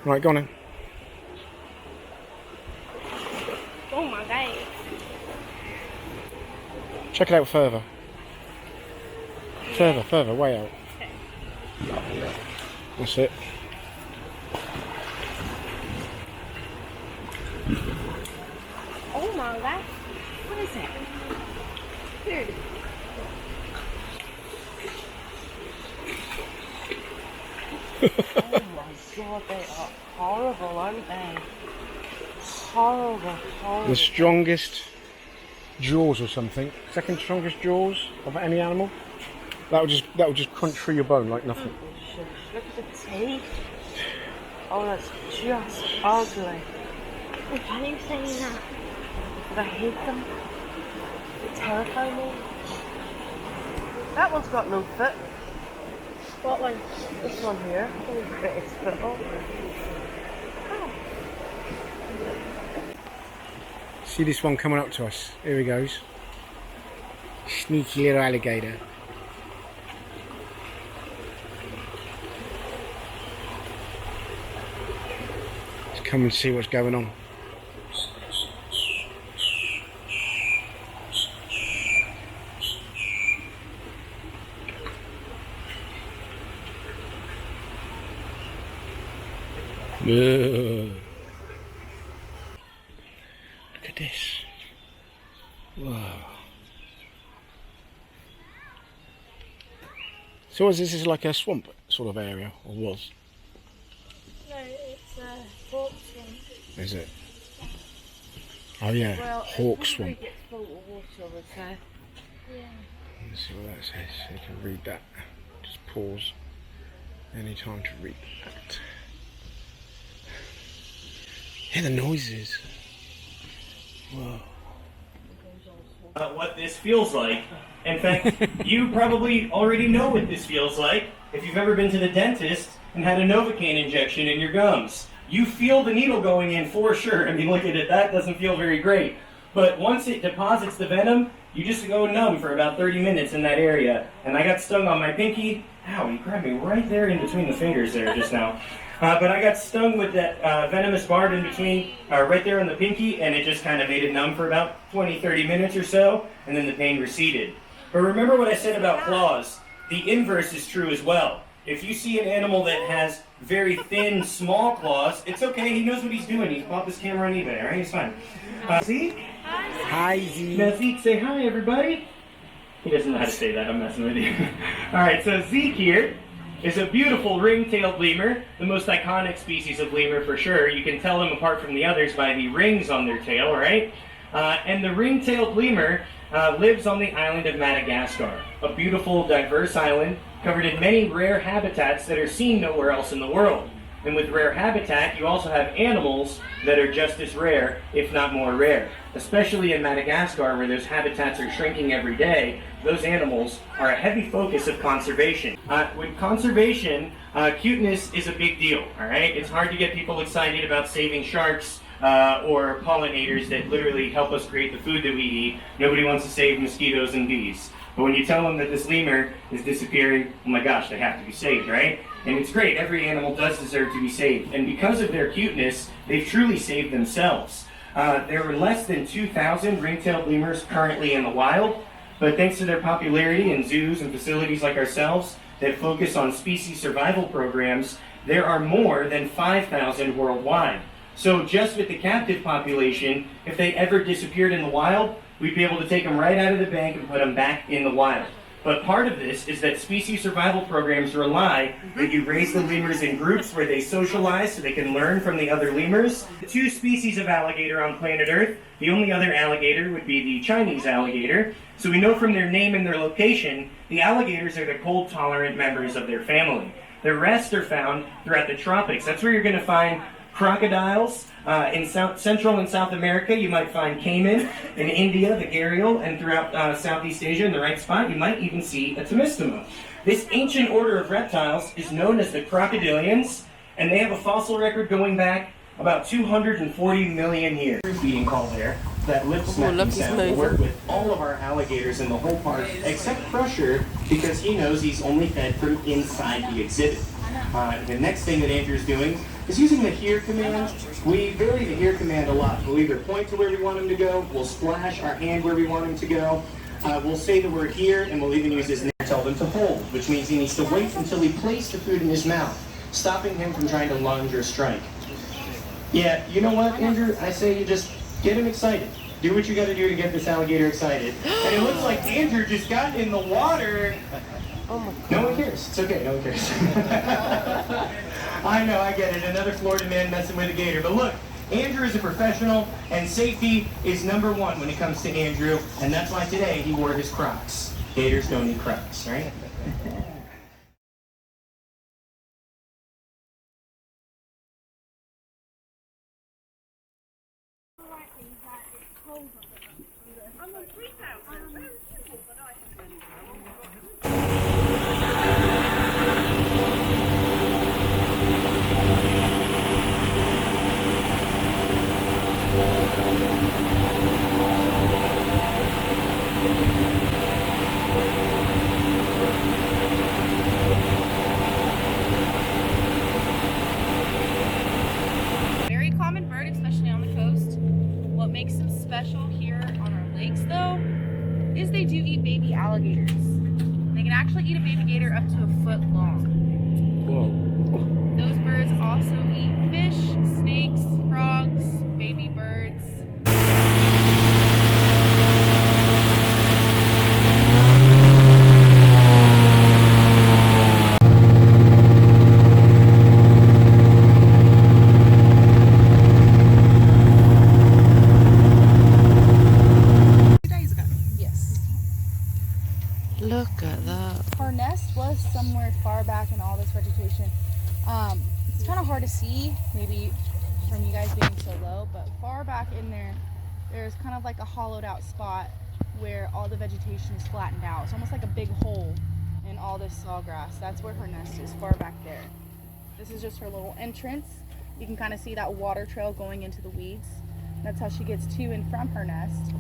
Right, go on then. Oh my god. Check it out further. Further, way out. That's it. Oh my god. What is it? Dude. Oh my god, they are horrible, aren't they? Horrible. The strongest jaws or something. Second strongest jaws of any animal. That would just crunch through your bone like nothing. Look at the teeth. Oh, that's just ugly. Why are you saying that? But I hate them. They terrify me. That one's got no foot. What one? This one here. He's bit its foot off. Oh. See this one coming up to us. Here he goes. Sneaky little alligator. Let's come and see what's going on. Ugh. Look at this. Whoa. So is this like a swamp sort of area, or was? No, it's a hawk swamp. Is it? Oh yeah, Well, hawk swamp. It gets full of water with her. Yeah. Let's see what that says. You can read that. Just pause. Any time to read that. Hear the noises. Whoa. What this feels like. In fact, you probably already know what this feels like if you've ever been to the dentist and had a Novocaine injection in your gums. You feel the needle going in for sure. I mean, look at it, that doesn't feel very great. But once it deposits the venom, you just go numb for about 30 minutes in that area. And I got stung on my pinky. Ow, you grabbed me right there in between the fingers there just now. But I got stung with that venomous barb in between, right there on the pinky, and it just kind of made it numb for about 20-30 minutes or so, and then the pain receded. But remember what I said about claws. The inverse is true as well. If you see an animal that has very thin, small claws, it's okay, he knows what he's doing. He's bought this camera on eBay, alright? He's fine. Zeke? Hi, Zeke. Now Zeke, say hi, everybody. He doesn't know how to say that, I'm messing with you. Alright, so Zeke here is a beautiful ring-tailed lemur, the most iconic species of lemur for sure. You can tell them apart from the others by the rings on their tail, right? And the ring-tailed lemur lives on the island of Madagascar, a beautiful, diverse island covered in many rare habitats that are seen nowhere else in the world. And with rare habitat, you also have animals that are just as rare, if not more rare. Especially in Madagascar, where those habitats are shrinking every day, those animals are a heavy focus of conservation. With conservation, cuteness is a big deal, all right? It's hard to get people excited about saving sharks or pollinators that literally help us create the food that we eat. Nobody wants to save mosquitoes and bees. But when you tell them that this lemur is disappearing, oh my gosh, they have to be saved, right? And it's great, every animal does deserve to be saved. And because of their cuteness, they've truly saved themselves. There are less than 2,000 ring-tailed lemurs currently in the wild, but thanks to their popularity in zoos and facilities like ourselves that focus on species survival programs, there are more than 5,000 worldwide. So just with the captive population, if they ever disappeared in the wild, we'd be able to take them right out of the bank and put them back in the wild. But part of this is that species survival programs rely that you raise the lemurs in groups where they socialize so they can learn from the other lemurs. The two species of alligator on planet Earth, the only other alligator would be the Chinese alligator. So we know from their name and their location, the alligators are the cold-tolerant members of their family. The rest are found throughout the tropics. That's where you're going to find crocodiles. In Central and South America, you might find caiman. In India, the gharial, and throughout Southeast Asia, in the right spot, you might even see a tomistoma. This ancient order of reptiles is known as the crocodilians, and they have a fossil record going back about 240 million years. Being called there, that lip smacking sound will work with all of our alligators in the whole park, except Crusher, because he knows he's only fed from inside the exhibit. The next thing that Andrew's doing is using the here command. We vary the here command a lot. We'll either point to where we want him to go, we'll splash our hand where we want him to go, we'll say the word here, and we'll even use his name to tell them to hold, which means he needs to wait until he placed the food in his mouth, stopping him from trying to lunge or strike. Yeah, you know what, Andrew? I say you just get him excited. Do what you gotta do to get this alligator excited. And it looks like Andrew just got in the water. Oh my God. No one cares. It's okay. No one cares. I know. I get it. Another Florida man messing with a gator. But look, Andrew is a professional, and safety is #1 when it comes to Andrew. And that's why today he wore his Crocs. Gators don't need Crocs, right? Very common bird, especially on the coast. What makes them special here on our lakes, though, is they do eat baby alligators. They can actually eat a baby gator up to a foot long. Whoa. Those birds also eat fish, snakes, frogs, baby birds. Look at that. Our nest was somewhere far back in all this vegetation. It's kind of hard to see, maybe from you guys being so low, but far back in there, there's kind of like a hollowed out spot where all the vegetation is flattened out. It's almost like a big hole in all this sawgrass. That's where her nest is, far back there. This is just her little entrance. You can kind of see that water trail going into the weeds. That's how she gets to and from her nest.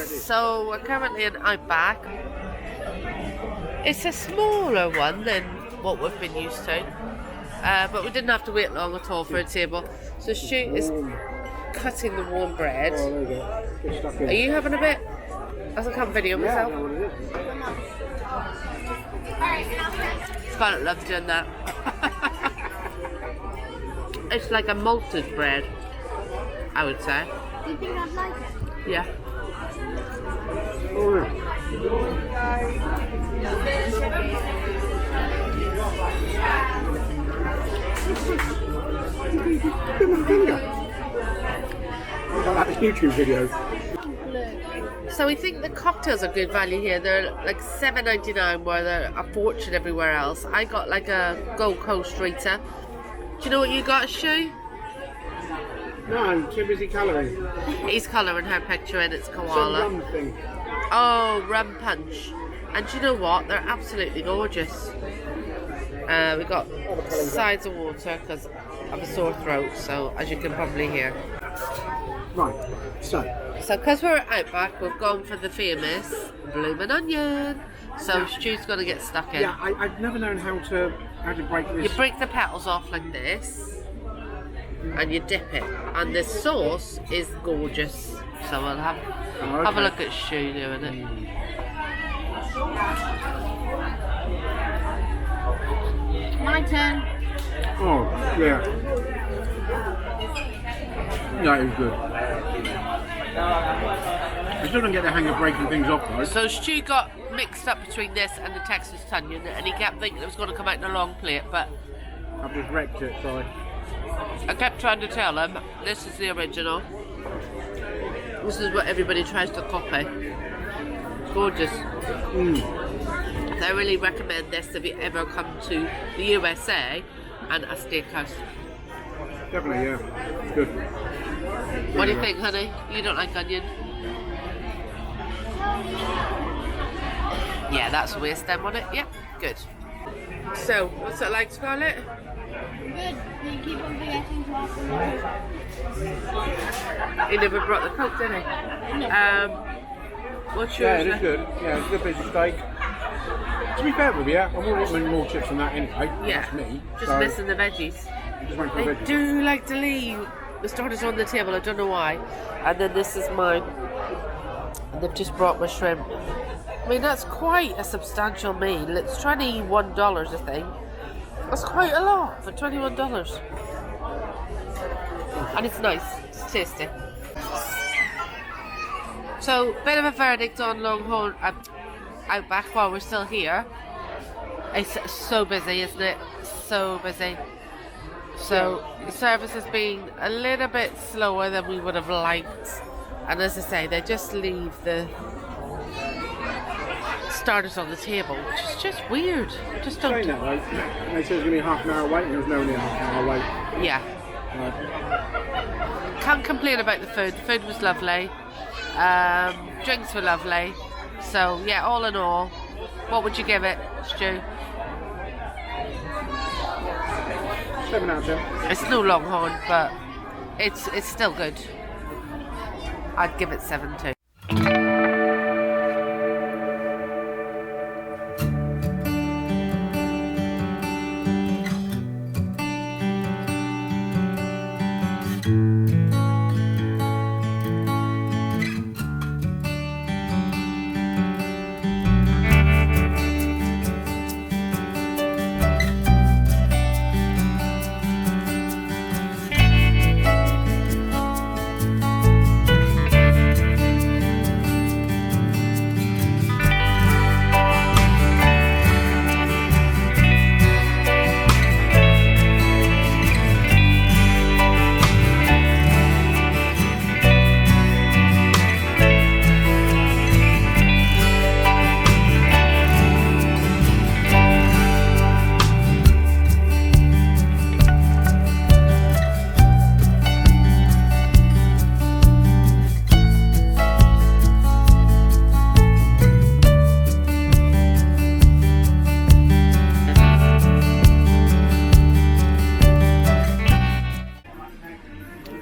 So we're currently in Outback. It's a smaller one than what we've been used to, but we didn't have to wait long at all for a table. So Stu is cutting the warm bread. Oh, there you go. Get stuck in. Are you having a bit? I can't video Yeah, I myself. know what it is. Scarlett loves doing that. It's like a malted bread, I would say. Do you think I'd like it? Yeah. Oh, yeah. Look at my finger. Like that YouTube video. So we think the cocktails are good value here. They're like $7.99 where they're a fortune everywhere else. I got like a Gold Coast Rita. Do you know what you got, Shu? No, I'm too busy colouring. He's colouring her picture in, it's Some koala. rum thing. Oh, rum punch. And do you know what? They're absolutely gorgeous. We got sides of water because I have a sore throat, so as you can probably hear. Right, so because we're at Outback, we've gone for the famous bloomin' onion. So Yeah. Stu's going to get stuck in. yeah, I've never known how to break You this. break the petals off like this, and you dip it. And the sauce is gorgeous. So we'll have a okay. look at Stu doing it. My turn. Oh, yeah. That is good. I still don't get the hang of breaking things off though. So Stu got mixed up between this and the Texas onion, and he kept thinking it was going to come out in a long plate, but I've just wrecked it, sorry. I kept trying to tell him this is the original. This is what everybody tries to copy. Gorgeous. I really recommend this if you ever come to the USA and a steakhouse. Definitely, yeah. Good. What do you think, honey? You don't like onion? Yeah, that's waste then, wasn't it? Yep, good. So, what's it like, Scarlett? Good. They keep on forgetting to offer He never brought the Coke, did he? No. What's yours? Yeah, it is good. Yeah, it's a good piece of steak. To be fair with you, I wouldn't want more chips than that anyway. Yeah, That's me. just so missing the veggies. just wait for They the veggies. do like to leave the starters on the table, I don't know why. And then this is mine. And they've just brought my shrimp. I mean, that's quite a substantial meal. It's $21, I think. That's quite a lot for $21. And it's nice. It's tasty. So, bit of a verdict on Longhorn Outback while we're still here. It's so busy, isn't it? So busy. So, the service has been a little bit slower than we would have liked. And as I say, they just leave the starters on the table, which is just weird. I just don't. Saying that, right? They said it was going to be half an hour wait, and there was no near half an hour wait. Yeah. Right. Can't complain about the food. The food was lovely. Drinks were lovely. So yeah, all in all, what would you give it, Stu? 7 out of 10. It's no Longhorn, but it's still good. I'd give it 7 too.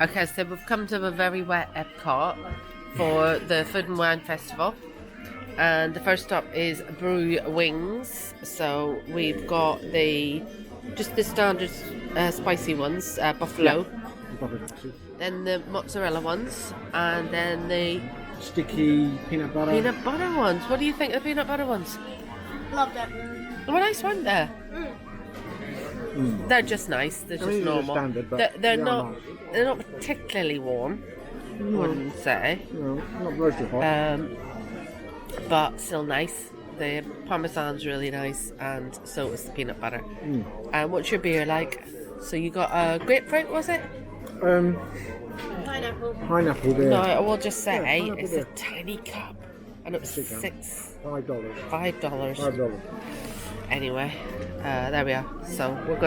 Okay, so we've come to a very wet Epcot for the Food and Wine Festival. And the first stop is Brew Wings. So we've got just the standard spicy ones, buffalo. Yeah. Then the mozzarella ones. And then the Sticky peanut butter. peanut butter ones. What do you think of the peanut butter ones? Loved it. Oh, nice one there. They're just nice. They're just these are normal. standard, but they're they are not. nice. They're not particularly warm. I wouldn't say. No, not roasted hot. But still nice. The parmesan's really nice, and so is the peanut butter. And what's your beer like? So you got a grapefruit, was it? Pineapple. Pineapple there. No, I will just say pineapple it's beer. a tiny cup, and it was $5. $5. $5. Anyway, there we are. So we're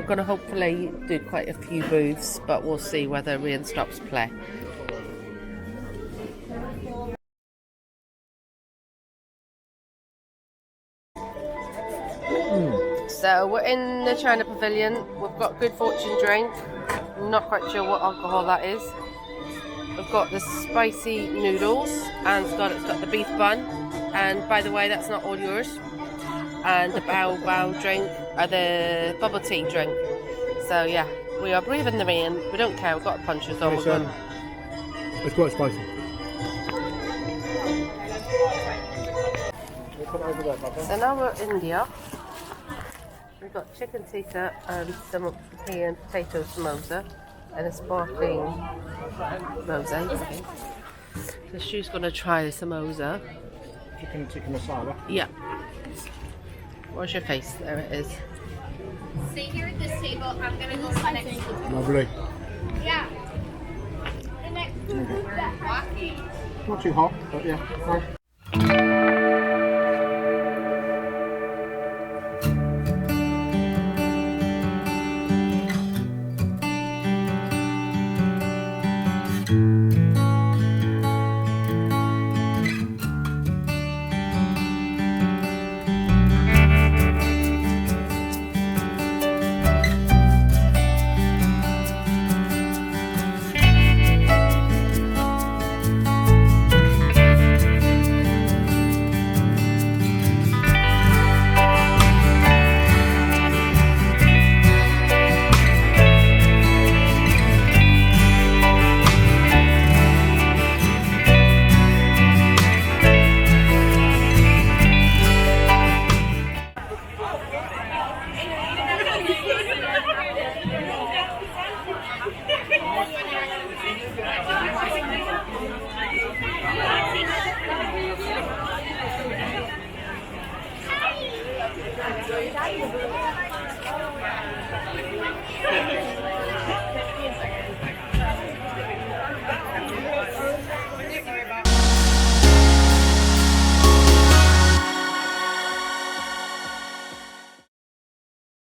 gonna hopefully do quite a few booths, but we'll see whether rain stops play. So we're in the China Pavilion. We've got Good Fortune drink. I'm not quite sure what alcohol that is. We've got the spicy noodles, and it's got the beef bun. And by the way, that's not all yours. And the bow wow drink, the bubble tea drink. So yeah, we are braving the rain. We don't care. We've got a punch us all. It's quite spicy. So now we're in India. We've got chicken tikka and some pea and potato samosa and a sparkling rosé. Okay. So she's going to try the samosa. Chicken tikka masala. Yeah. Where's your face? There it is. Stay here at this table. I'm gonna go sit next to you. Lovely. Yeah. The next walking. Not too hot, but yeah. Right.